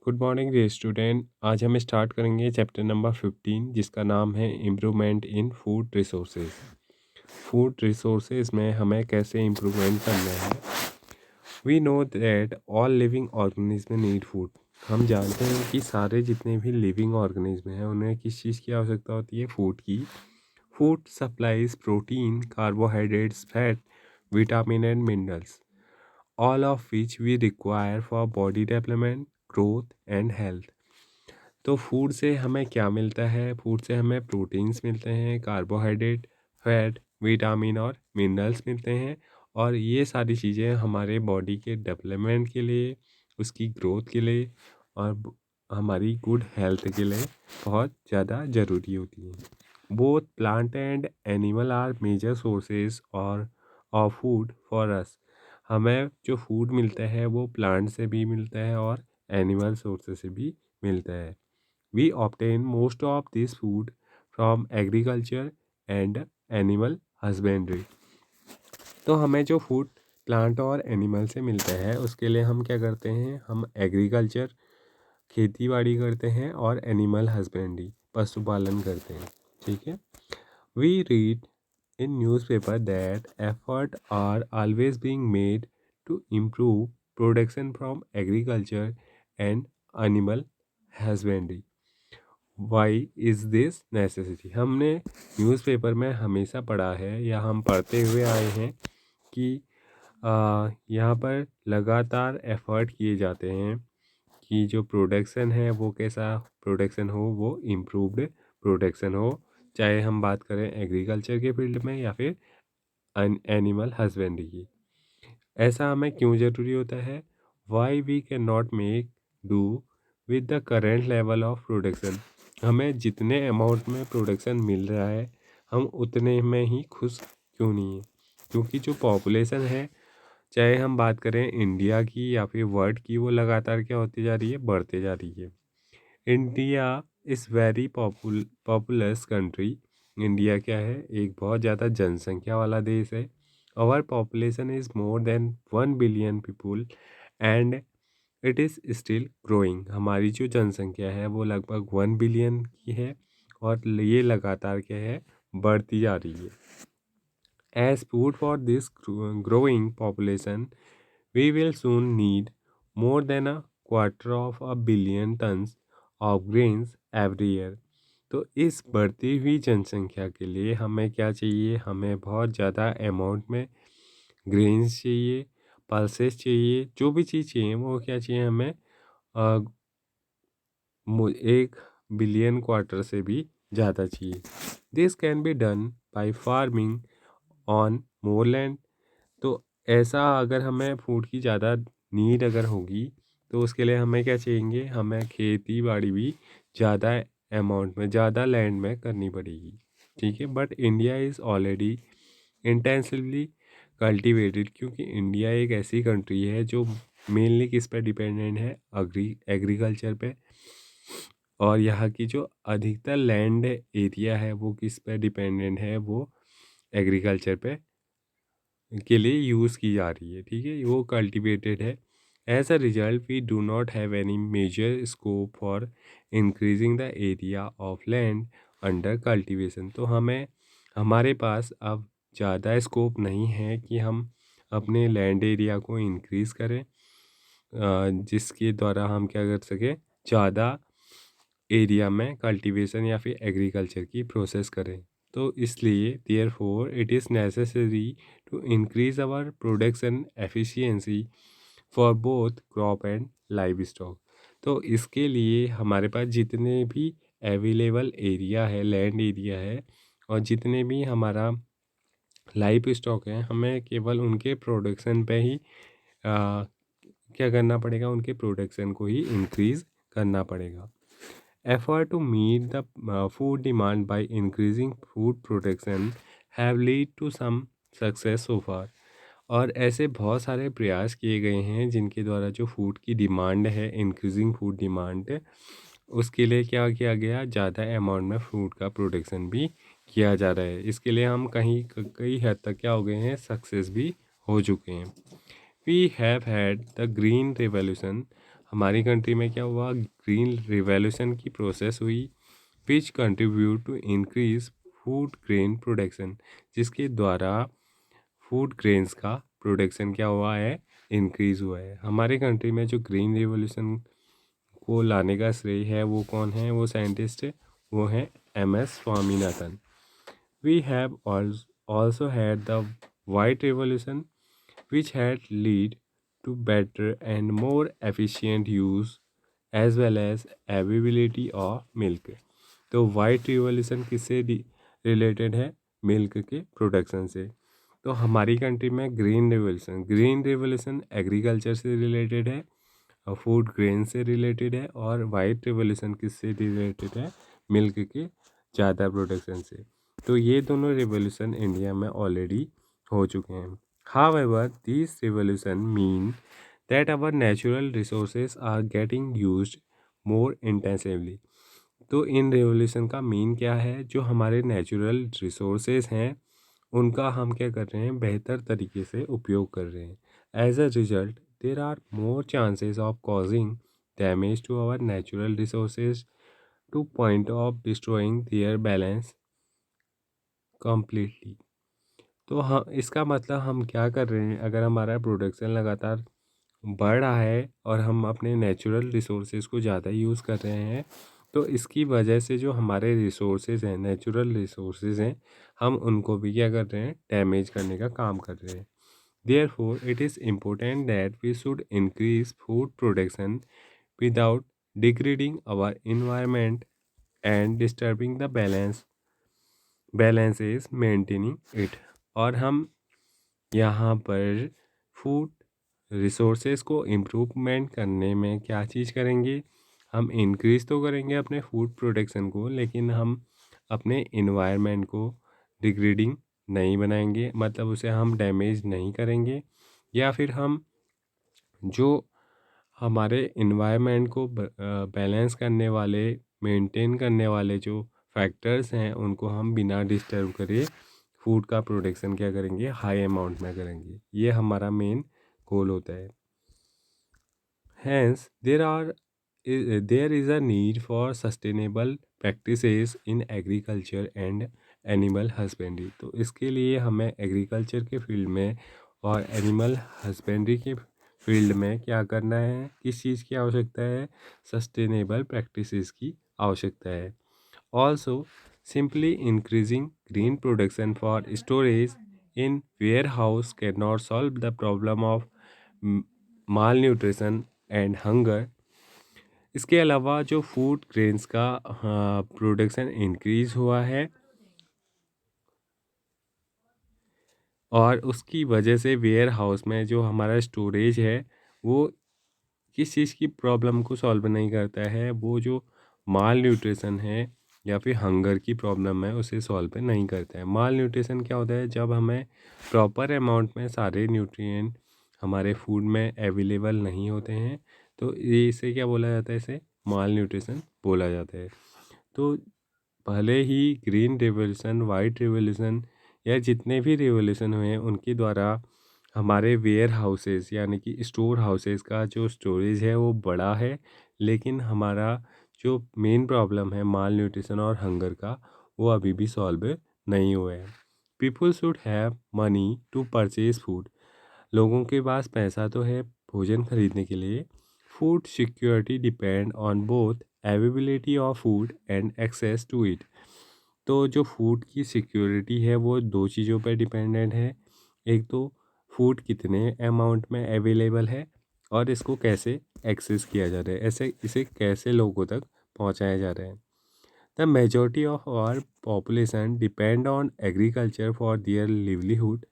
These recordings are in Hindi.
Good morning dear student. आज हम स्टार्ट करेंगे चैप्टर नंबर 15 जिसका नाम है improvement in food resources. Food resources में हमें कैसे इम्प्रूवमेंट करना है। We know that all living organism need food. हम जानते हैं कि सारे जितने भी लिविंग ऑर्गेनिज्म हैं उन्हें किस चीज़ की आवश्यकता होती है, फूड की। Food supplies protein, carbohydrates, fat, vitamin and minerals, all of which we require for body development, growth and health। तो फूड से हमें क्या मिलता है? फूड से हमें प्रोटीन्स मिलते हैं, कार्बोहाइड्रेट, फैट, विटामिन और मिनरल्स मिलते हैं। और ये सारी चीज़ें हमारे बॉडी के डेवलपमेंट के लिए, उसकी ग्रोथ के लिए और हमारी गुड हेल्थ के लिए बहुत ज़्यादा ज़रूरी होती हैं। Both plant and animal are major sources और ऑफ फूड फॉर अस। हमें जो फूड मिलता है वो प्लांट से भी मिलता है और एनिमल सोर्सेज से भी मिलता है। We obtain most of this food from agriculture and animal husbandry. तो हमें जो फूड प्लांट और एनिमल से मिलता है उसके लिए हम क्या करते हैं? हम एग्रीकल्चर, खेती बाड़ी करते हैं और एनिमल हस्बेंड्री, पशुपालन करते हैं। ठीक है। We read in newspaper that efforts are always being made to improve production from agriculture and animal husbandry। Why is this necessary? हमने न्यूज़पेपर में हमेशा पढ़ा है या हम पढ़ते हुए आए हैं कि यहाँ पर लगातार एफर्ट किए जाते हैं कि जो प्रोडक्शन है वो कैसा प्रोडक्शन हो, वो इम्प्रूव्ड प्रोडक्शन हो, चाहे हम बात करें एग्रीकल्चर के फील्ड में या फिर एनिमल हस्बेंड्री की। ऐसा हमें क्यों ज़रूरी होता है? Why we can not make do with the current level of production. हमें जितने अमाउंट में प्रोडक्शन मिल रहा है हम उतने में ही खुश क्यों नहीं है? क्योंकि जो पॉपुलेशन है, चाहे हम बात करें इंडिया की या फिर वर्ल्ड की, वो लगातार क्या होती जा रही है? बढ़ते जा रही है। India is very populous country. India क्या है? एक बहुत ज़्यादा जनसंख्या वाला देश है। Our population is more than 1 billion people and it is still growing. हमारी जो जनसंख्या है वो लगभग 1 बिलियन की है और ये लगातार क्या है? बढ़ती जा रही है। As food for this growing population we will soon need more than a quarter of a billion tons of grains every year। तो इस बढ़ती हुई जनसंख्या के लिए हमें क्या चाहिए? हमें बहुत ज़्यादा अमाउंट में ग्रेन्स चाहिए, पल्सेस चाहिए, जो भी चीज़ चाहिए वो क्या चाहिए हमें? 1 बिलियन क्वार्टर से भी ज़्यादा चाहिए। This can be done by farming on more land. तो ऐसा अगर हमें फूड की ज़्यादा नीड अगर होगी तो उसके लिए हमें क्या चाहिए? हमें खेती बाड़ी भी ज़्यादा अमाउंट में, ज़्यादा लैंड में करनी पड़ेगी। ठीक है। But India is already intensively cultivated, क्योंकि इंडिया एक ऐसी कंट्री है जो मेनली किस पे डिपेंडेंट है? एग्रीकल्चर पे। और यहाँ की जो अधिकतर लैंड एरिया है वो किस पे डिपेंडेंट है? वो एग्रीकल्चर पे के लिए यूज़ की जा रही है। ठीक है, वो कल्टिवेटेड है। As a result we do not have any major scope for increasing the area of land under cultivation. तो हमारे पास अब ज़्यादा स्कोप नहीं है कि हम अपने लैंड एरिया को इंक्रीज़ करें, जिसके द्वारा हम क्या कर सकें? ज़्यादा एरिया में कल्टीवेशन या फिर एग्रीकल्चर की प्रोसेस करें। तो इसलिए therefore it is necessary to increase our production efficiency for both crop and livestock. तो इसके लिए हमारे पास जितने भी अवेलेबल एरिया है, लैंड एरिया है, और जितने भी हमारा लाइव स्टॉक है, हमें केवल उनके प्रोडक्शन पे ही क्या करना पड़ेगा? उनके प्रोडक्शन को ही इंक्रीज़ करना पड़ेगा। Effort to meet the food demand by increasing food production have led to some success so far। और ऐसे बहुत सारे प्रयास किए गए हैं जिनके द्वारा जो फूड की डिमांड है, इंक्रीजिंग फूड डिमांड, उसके लिए क्या किया गया? ज़्यादा अमाउंट में फूड का प्रोडक्शन भी किया जा रहा है। इसके लिए हम कई हद तक क्या हो गए हैं? सक्सेस भी हो चुके हैं। We have had the green revolution. हमारी कंट्री में क्या हुआ, ग्रीन रिवॉल्यूशन की प्रोसेस हुई which contribute to increase food grain production, जिसके द्वारा फूड ग्रेन्स का प्रोडक्शन क्या हुआ है, इंक्रीज हुआ है। हमारे कंट्री में जो ग्रीन रिवॉल्यूशन को लाने का श्रेय है वो कौन है, वो साइंटिस्ट है, वो है MS Swaminathan. We have also had the white revolution which had lead to better and more efficient use as well as availability of milk। तो वाइट रिवॉल्यूशन किससे रिलेटेड है, मिल्क के प्रोडक्शन से। तो हमारी कंट्री में ग्रीन रिवॉल्यूशन एग्रीकल्चर से रिलेटेड है और फूड ग्रेन से रिलेटेड है, और वाइट रिवॉल्यूशन किससे रिलेटेड है, मिल्क के ज़्यादा प्रोडक्शन से। तो ये दोनों रिवॉल्यूशन इंडिया में ऑलरेडी हो चुके हैं। However this revolution mean that our natural resources are getting used more intensively. तो इन रिवॉल्यूशन का मीन क्या है, जो हमारे नेचुरल रिसोर्सेज हैं उनका हम क्या कर रहे हैं, बेहतर तरीके से उपयोग कर रहे हैं। As a result there are more chances of causing damage to our natural resources to point of destroying their balance completely. तो हाँ, इसका मतलब हम क्या कर रहे हैं, अगर हमारा प्रोडक्शन लगातार बढ़ रहा है और हम अपने नेचुरल रिसोर्सेज को ज़्यादा यूज़ कर रहे हैं, तो इसकी वजह से जो हमारे रिसोर्सेज हैं, नेचुरल रिसोर्सेज हैं, हम उनको भी क्या कर रहे हैं, डैमेज करने का काम कर रहे हैं। Therefore, it is important that we should increase food production without degrading our environment and disturbing the balance is maintaining it। और हम यहाँ पर फूड रिसोर्सेज को इम्प्रूवमेंट करने में क्या चीज़ करेंगे, हम इंक्रीज़ तो करेंगे अपने फूड प्रोडक्शन को, लेकिन हम अपने इन्वायरमेंट को डिग्रेडिंग नहीं बनाएंगे, मतलब उसे हम डैमेज नहीं करेंगे, या फिर हम जो हमारे इन्वायरमेंट को बैलेंस करने वाले, मेंटेन करने वाले जो फैक्टर्स हैं उनको हम बिना डिस्टर्ब करे फूड का प्रोडक्शन क्या करेंगे, हाई अमाउंट में करेंगे। ये हमारा मेन गोल होता है। Hence, there is a need for sustainable practices in agriculture and animal husbandry। तो इसके लिए हमें एग्रीकल्चर के फील्ड में और एनिमल हस्बेंड्री के फील्ड में क्या करना है, किस चीज़ की आवश्यकता है, सस्टेनेबल प्रैक्टिसेस की आवश्यकता है। Also simply increasing grain production for storage in warehouse can not solve the problem of malnutrition and hunger. इसके अलावा जो फूड ग्रेन्स का प्रोडक्शन इंक्रीज़ हुआ है और उसकी वजह से वेयर हाउस में जो हमारा स्टोरेज है वो किस चीज़ की प्रॉब्लम को सॉल्व नहीं करता है, वो जो माल न्यूट्रिशन है या फिर हंगर की प्रॉब्लम है उसे सॉल्व नहीं करता है। माल न्यूट्रिशन क्या होता है, जब हमें प्रॉपर अमाउंट में सारे न्यूट्रिएंट हमारे फूड में अवेलेबल नहीं होते हैं, तो ये इसे क्या बोला जाता है, इसे माल न्यूट्रिशन बोला जाता है। तो भले ही ग्रीन रिवॉल्यूशन, वाइट रिवॉल्यूशन या जितने भी रिवॉल्यूशन हुए हैं उनके द्वारा हमारे वेयर हाउसेस यानी कि स्टोर हाउसेस का जो स्टोरेज है वो बड़ा है, लेकिन हमारा जो मेन प्रॉब्लम है माल न्यूट्रिशन और हंगर का, वो अभी भी सॉल्व नहीं हुआ है। People should have money to purchase food. लोगों के पास पैसा तो है भोजन खरीदने के लिए। Food security depend on both availability of food and access to it. तो जो फूड की सिक्योरिटी है वो दो चीज़ों पर डिपेंडेंट है। एक तो फूड कितने अमाउंट में अवेलेबल है और इसको कैसे एक्सेस किया जा रहा है, ऐसे इसे कैसे लोगों तक पहुंचाया जा रहा है। The majority of our population depend on agriculture for their livelihood.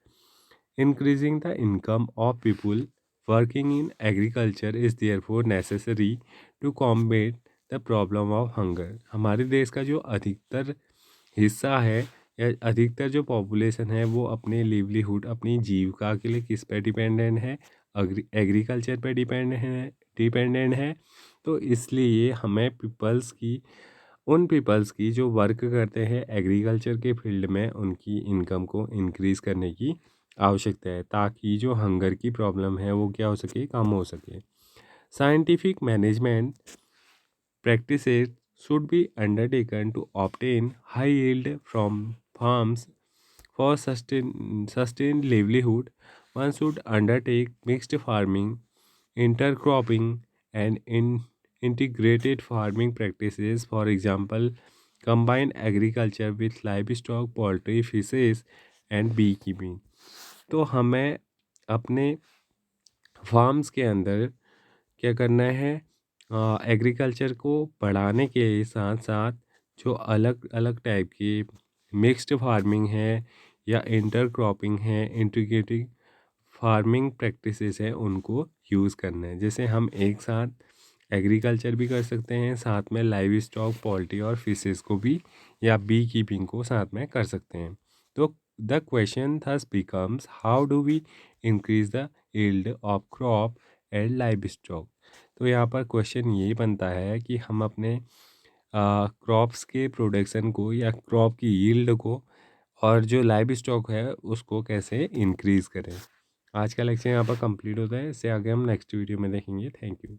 Increasing the income of people working in agriculture is therefore necessary to combat the problem of hunger। हमारे देश का जो अधिकतर हिस्सा है या अधिकतर जो पॉपुलेशन है वो अपने लिवलीहुड, अपनी जीविका के लिए किस पे डिपेंडेंट है, एग्रीकल्चर पे डिपेंडेंट है। तो इसलिए हमें उन पीपल्स की जो वर्क करते हैं एग्रीकल्चर के फील्ड में उनकी इनकम को इंक्रीज़ करने की आवश्यकता है, ताकि जो हंगर की प्रॉब्लम है वो क्या हो सके, कम हो सके। Scientific management practices should be undertaken to obtain high yield from farms for sustained livelihood. One should undertake mixed farming, intercropping, and integrated farming practices. For example, combine agriculture with livestock, poultry, fishes, and beekeeping. तो हमें अपने फार्म्स के अंदर क्या करना है, एग्रीकल्चर को बढ़ाने के साथ साथ जो अलग अलग टाइप की मिक्स्ड फार्मिंग है या इंटरक्रॉपिंग है, इंटीग्रेटिंग फार्मिंग प्रैक्टिसेस है, उनको यूज़ करना है। जैसे हम एक साथ एग्रीकल्चर भी कर सकते हैं, साथ में लाइव स्टॉक, पोल्ट्री और फिशेस को भी या बी कीपिंग को साथ में कर सकते हैं। तो the question thus becomes, how do we increase the yield of crop and livestock. तो यहाँ पर क्वेश्चन यही बनता है कि हम अपने क्रॉप्स के प्रोडक्शन को या क्रॉप की यील्ड को और जो लाइव स्टॉक है उसको कैसे इंक्रीज़ करें। आज का लेक्चर यहाँ पर कंप्लीट होता है। इससे आगे हम नेक्स्ट वीडियो में देखेंगे। Thank you.